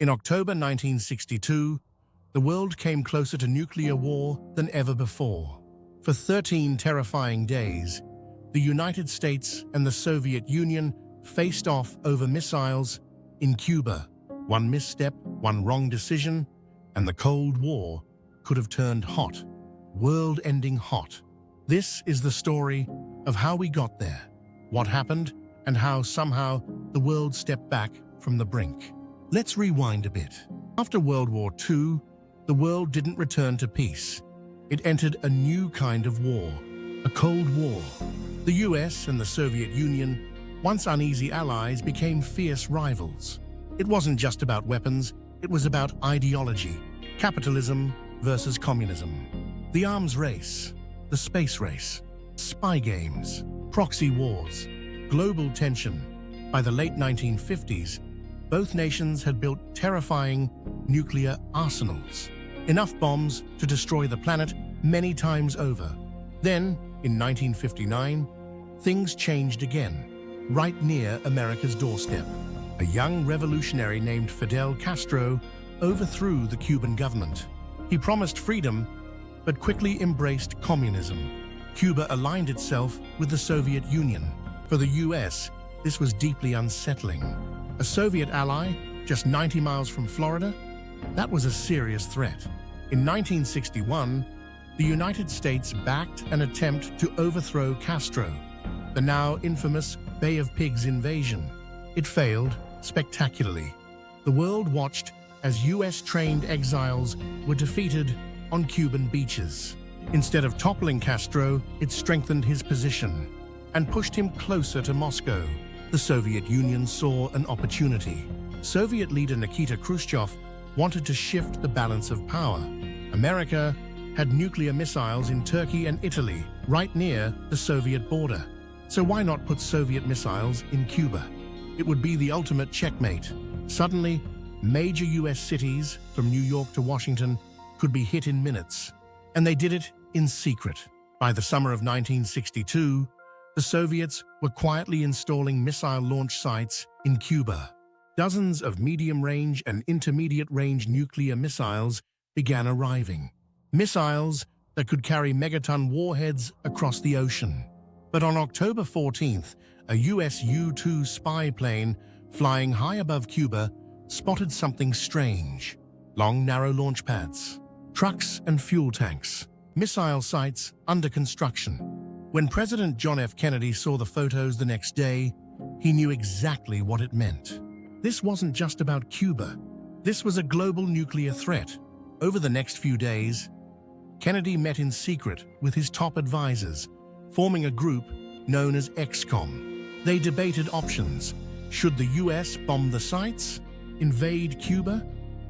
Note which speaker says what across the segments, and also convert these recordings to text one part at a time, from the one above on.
Speaker 1: In October 1962, the world came closer to nuclear war than ever before. For 13 terrifying days, the United States and the Soviet Union faced off over missiles in Cuba. One misstep, one wrong decision, and the Cold War could have turned hot, world-ending hot. This is the story of how we got there, what happened, and how somehow the world stepped back from the brink. Let's rewind a bit. After World War II, the world didn't return to peace. It entered a new kind of war, a Cold War. The US and the Soviet Union, once uneasy allies, became fierce rivals. It wasn't just about weapons, it was about ideology, capitalism versus communism. The arms race, the space race, spy games, proxy wars, global tension. By the late 1950s, both nations had built terrifying nuclear arsenals, enough bombs to destroy the planet many times over. Then, in 1959, things changed again, right near America's doorstep. A young revolutionary named Fidel Castro overthrew the Cuban government. He promised freedom, but quickly embraced communism. Cuba aligned itself with the Soviet Union. For the US, this was deeply unsettling. A Soviet ally, just 90 miles from Florida? That was a serious threat. In 1961, the United States backed an attempt to overthrow Castro, the now infamous Bay of Pigs invasion. It failed spectacularly. The world watched as US-trained exiles were defeated on Cuban beaches. Instead of toppling Castro, it strengthened his position and pushed him closer to Moscow. The Soviet Union saw an opportunity. Soviet leader Nikita Khrushchev wanted to shift the balance of power. America had nuclear missiles in Turkey and Italy, right near the Soviet border. So why not put Soviet missiles in Cuba? It would be the ultimate checkmate. Suddenly, major US cities, from New York to Washington, could be hit in minutes. And they did it in secret. By the summer of 1962, the Soviets were quietly installing missile launch sites in Cuba. Dozens of medium-range and intermediate-range nuclear missiles began arriving. Missiles that could carry megaton warheads across the ocean. But on October 14th, a US U-2 spy plane flying high above Cuba spotted something strange. Long, narrow launch pads, trucks and fuel tanks, missile sites under construction. When President John F. Kennedy saw the photos the next day, he knew exactly what it meant. This wasn't just about Cuba. This was a global nuclear threat. Over the next few days, Kennedy met in secret with his top advisors, forming a group known as XCOM. They debated options. Should the US bomb the sites, invade Cuba,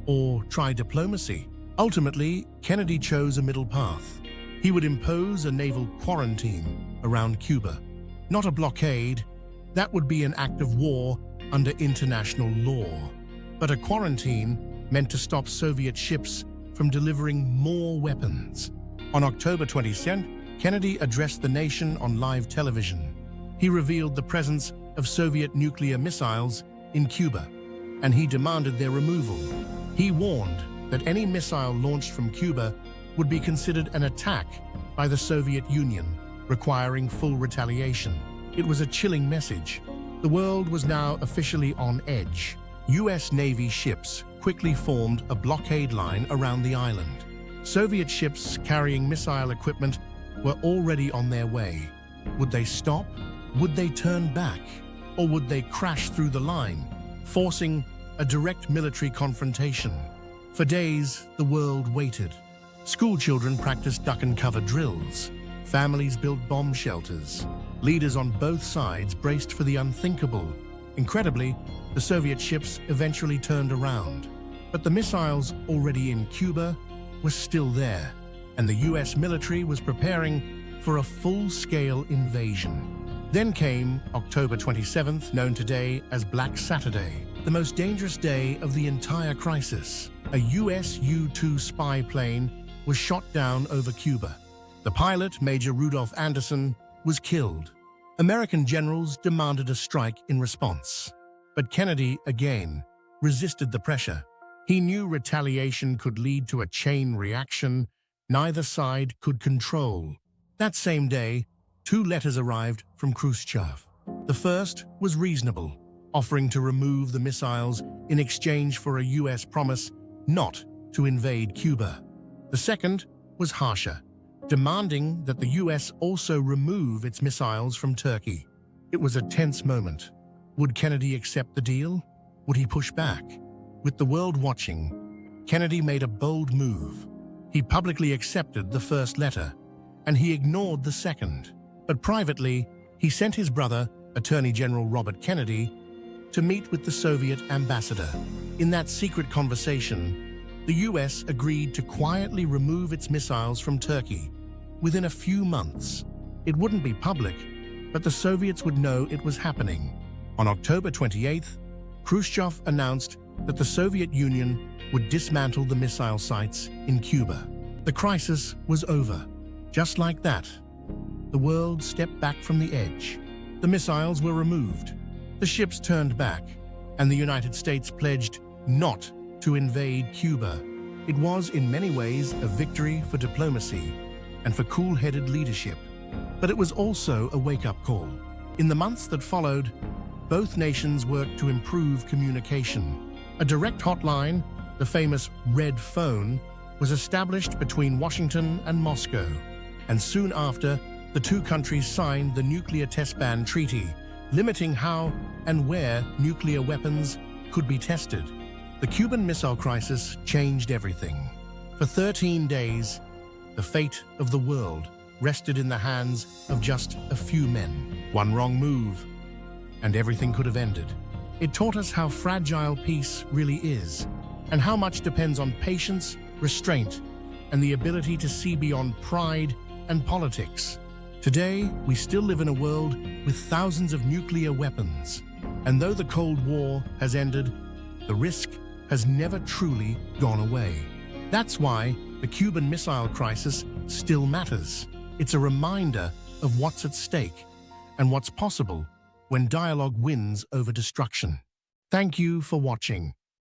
Speaker 1: or try diplomacy? Ultimately, Kennedy chose a middle path. He would impose a naval quarantine around Cuba. Not a blockade, that would be an act of war under international law. But a quarantine meant to stop Soviet ships from delivering more weapons. On October 22nd, Kennedy addressed the nation on live television. He revealed the presence of Soviet nuclear missiles in Cuba, and he demanded their removal. He warned that any missile launched from Cuba would be considered an attack by the Soviet Union, requiring full retaliation. It was a chilling message. The world was now officially on edge. US Navy ships quickly formed a blockade line around the island. Soviet ships carrying missile equipment were already on their way. Would they stop? Would they turn back? Or would they crash through the line, forcing a direct military confrontation? For days, the world waited. School children practiced duck-and-cover drills. Families built bomb shelters. Leaders on both sides braced for the unthinkable. Incredibly, the Soviet ships eventually turned around. But the missiles already in Cuba were still there, and the US military was preparing for a full-scale invasion. Then came October 27th, known today as Black Saturday, the most dangerous day of the entire crisis. A US U-2 spy plane was shot down over Cuba. The pilot, Major Rudolph Anderson, was killed. American generals demanded a strike in response. But Kennedy, again, resisted the pressure. He knew retaliation could lead to a chain reaction neither side could control. That same day, 2 letters arrived from Khrushchev. The first was reasonable, offering to remove the missiles in exchange for a US promise not to invade Cuba. The second was harsher, demanding that the US also remove its missiles from Turkey. It was a tense moment. Would Kennedy accept the deal? Would he push back? With the world watching, Kennedy made a bold move. He publicly accepted the first letter, and he ignored the second. But privately, he sent his brother, Attorney General Robert Kennedy, to meet with the Soviet ambassador. In that secret conversation, the US agreed to quietly remove its missiles from Turkey. Within a few months, it wouldn't be public, but the Soviets would know it was happening. On October 28th, Khrushchev announced that the Soviet Union would dismantle the missile sites in Cuba. The crisis was over. Just like that, the world stepped back from the edge. The missiles were removed, the ships turned back, and the United States pledged not to invade Cuba. It was, in many ways, a victory for diplomacy and for cool-headed leadership. But it was also a wake-up call. In the months that followed, both nations worked to improve communication. A direct hotline, the famous Red Phone, was established between Washington and Moscow, and soon after, the 2 countries signed the Nuclear Test Ban Treaty, limiting how and where nuclear weapons could be tested. The Cuban Missile Crisis changed everything. For 13 days, the fate of the world rested in the hands of just a few men. One wrong move, and everything could have ended. It taught us how fragile peace really is, and how much depends on patience, restraint, and the ability to see beyond pride and politics. Today, we still live in a world with thousands of nuclear weapons, and though the Cold War has ended, the risk has never truly gone away. That's why the Cuban Missile Crisis still matters. It's a reminder of what's at stake and what's possible when dialogue wins over destruction. Thank you for watching.